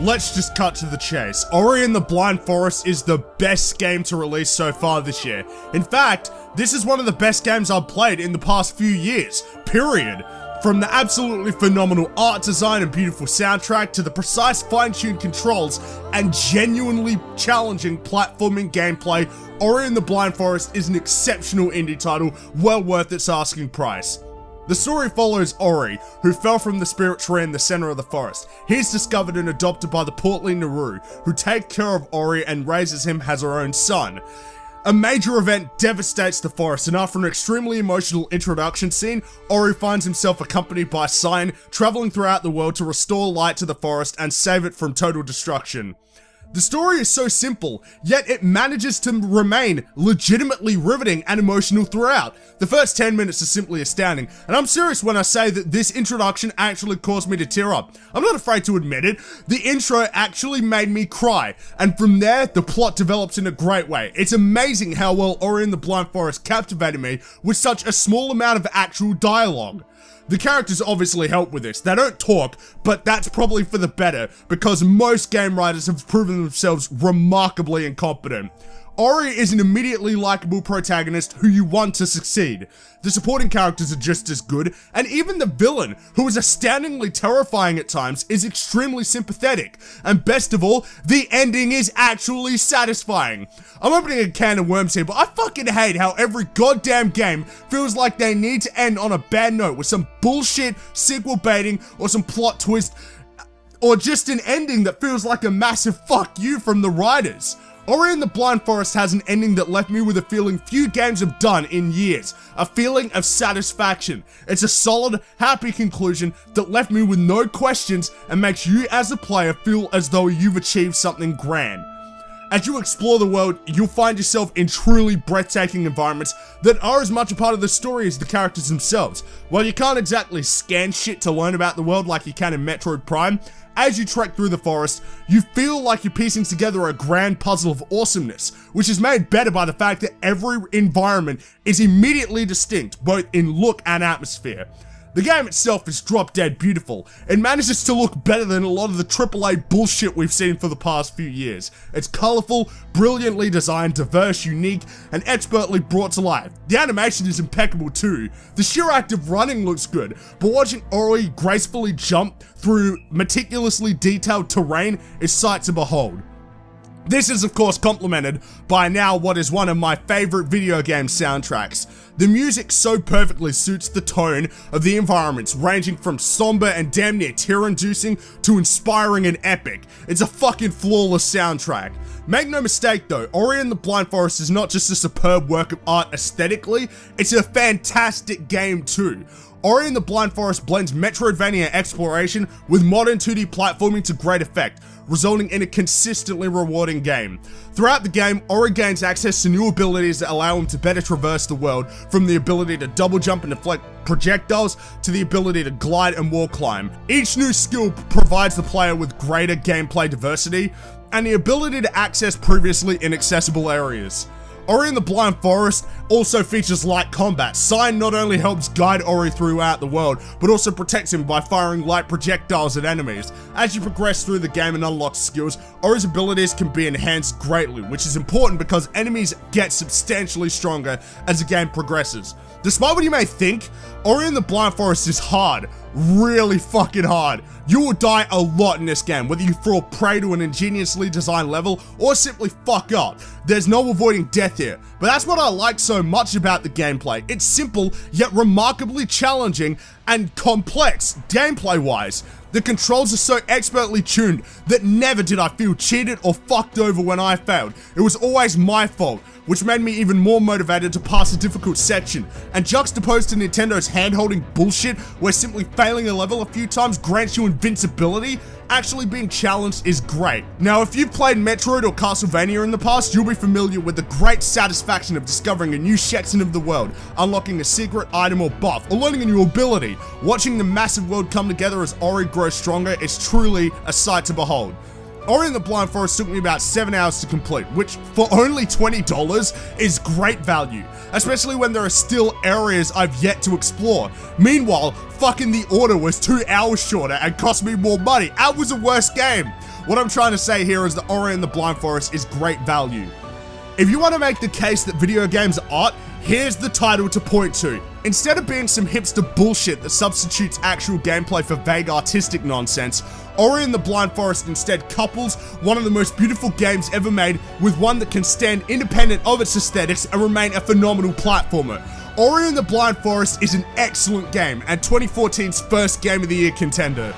let's just cut to the chase. Ori and the Blind Forest is the best game to release so far this year. In fact, this is one of the best games I've played in the past few years, period. From the absolutely phenomenal art design and beautiful soundtrack to the precise fine-tuned controls and genuinely challenging platforming gameplay, Ori and the Blind Forest is an exceptional indie title, well worth its asking price. The story follows Ori, who fell from the spirit tree in the center of the forest. He is discovered and adopted by the portly Naru, who take care of Ori and raises him as her own son. A major event devastates the forest, and after an extremely emotional introduction scene, Ori finds himself accompanied by Cyan, traveling throughout the world to restore light to the forest and save it from total destruction. The story is so simple, yet it manages to remain legitimately riveting and emotional throughout. The first 10 minutes are simply astounding, and I'm serious when I say that this introduction actually caused me to tear up. I'm not afraid to admit it. The intro actually made me cry, and from there, the plot develops in a great way. It's amazing how well Ori and the Blind Forest captivated me with such a small amount of actual dialogue. The characters obviously help with this. They don't talk, but that's probably for the better, because most game writers have proven themselves remarkably incompetent. Ori is an immediately likable protagonist who you want to succeed. The supporting characters are just as good, and even the villain, who is astoundingly terrifying at times, is extremely sympathetic. And best of all, the ending is actually satisfying. I'm opening a can of worms here, but I fucking hate how every goddamn game feels like they need to end on a bad note with some bullshit sequel baiting or some plot twist, or just an ending that feels like a massive fuck you from the writers. Ori and the Blind Forest has an ending that left me with a feeling few games have done in years. A feeling of satisfaction. It's a solid, happy conclusion that left me with no questions and makes you as a player feel as though you've achieved something grand. As you explore the world, you'll find yourself in truly breathtaking environments that are as much a part of the story as the characters themselves. While you can't exactly scan shit to learn about the world like you can in Metroid Prime, as you trek through the forest, you feel like you're piecing together a grand puzzle of awesomeness, which is made better by the fact that every environment is immediately distinct, both in look and atmosphere. The game itself is drop dead beautiful. It manages to look better than a lot of the AAA bullshit we've seen for the past few years. It's colourful, brilliantly designed, diverse, unique, and expertly brought to life. The animation is impeccable too. The sheer act of running looks good, but watching Ori gracefully jump through meticulously detailed terrain is sight to behold. This is of course complemented by now what is one of my favourite video game soundtracks. The music so perfectly suits the tone of the environments, ranging from somber and damn near tear-inducing to inspiring and epic. It's a fucking flawless soundtrack. Make no mistake though, Ori and the Blind Forest is not just a superb work of art aesthetically, it's a fantastic game too. Ori and the Blind Forest blends Metroidvania exploration with modern 2D platforming to great effect, resulting in a consistently rewarding game. Throughout the game, Ori gains access to new abilities that allow him to better traverse the world, from the ability to double jump and deflect projectiles to the ability to glide and wall climb. Each new skill provides the player with greater gameplay diversity and the ability to access previously inaccessible areas. Ori and the Blind Forest also features light combat. Cyan not only helps guide Ori throughout the world, but also protects him by firing light projectiles at enemies. As you progress through the game and unlock skills, Ori's abilities can be enhanced greatly, which is important because enemies get substantially stronger as the game progresses. Despite what you may think, Ori and the Blind Forest is hard. Really fucking hard. You will die a lot in this game, whether you fall prey to an ingeniously designed level or simply fuck up. There's no avoiding death here, but that's what I like so much about the gameplay. It's simple, yet remarkably challenging and complex gameplay-wise. The controls are so expertly tuned that never did I feel cheated or fucked over when I failed. It was always my fault, which made me even more motivated to pass a difficult section. And juxtaposed to Nintendo's hand-holding bullshit, where simply failing a level a few times grants you invincibility, actually being challenged is great. Now, if you've played Metroid or Castlevania in the past, you'll be familiar with the great satisfaction of discovering a new section of the world, unlocking a secret item or buff, or learning a new ability. Watching the massive world come together as Ori grows stronger is truly a sight to behold. Ori and the Blind Forest took me about 7 hours to complete, which for only $20 is great value, especially when there are still areas I've yet to explore. Meanwhile, fucking the order was 2 hours shorter and cost me more money. That was a worse game. what I'm trying to say here is that Ori and the Blind Forest is great value. If you want to make the case that video games are art, here's the title to point to. Instead of being some hipster bullshit that substitutes actual gameplay for vague artistic nonsense, Ori and the Blind Forest instead couples one of the most beautiful games ever made with one that can stand independent of its aesthetics and remain a phenomenal platformer. Ori and the Blind Forest is an excellent game and 2014's first Game of the Year contender.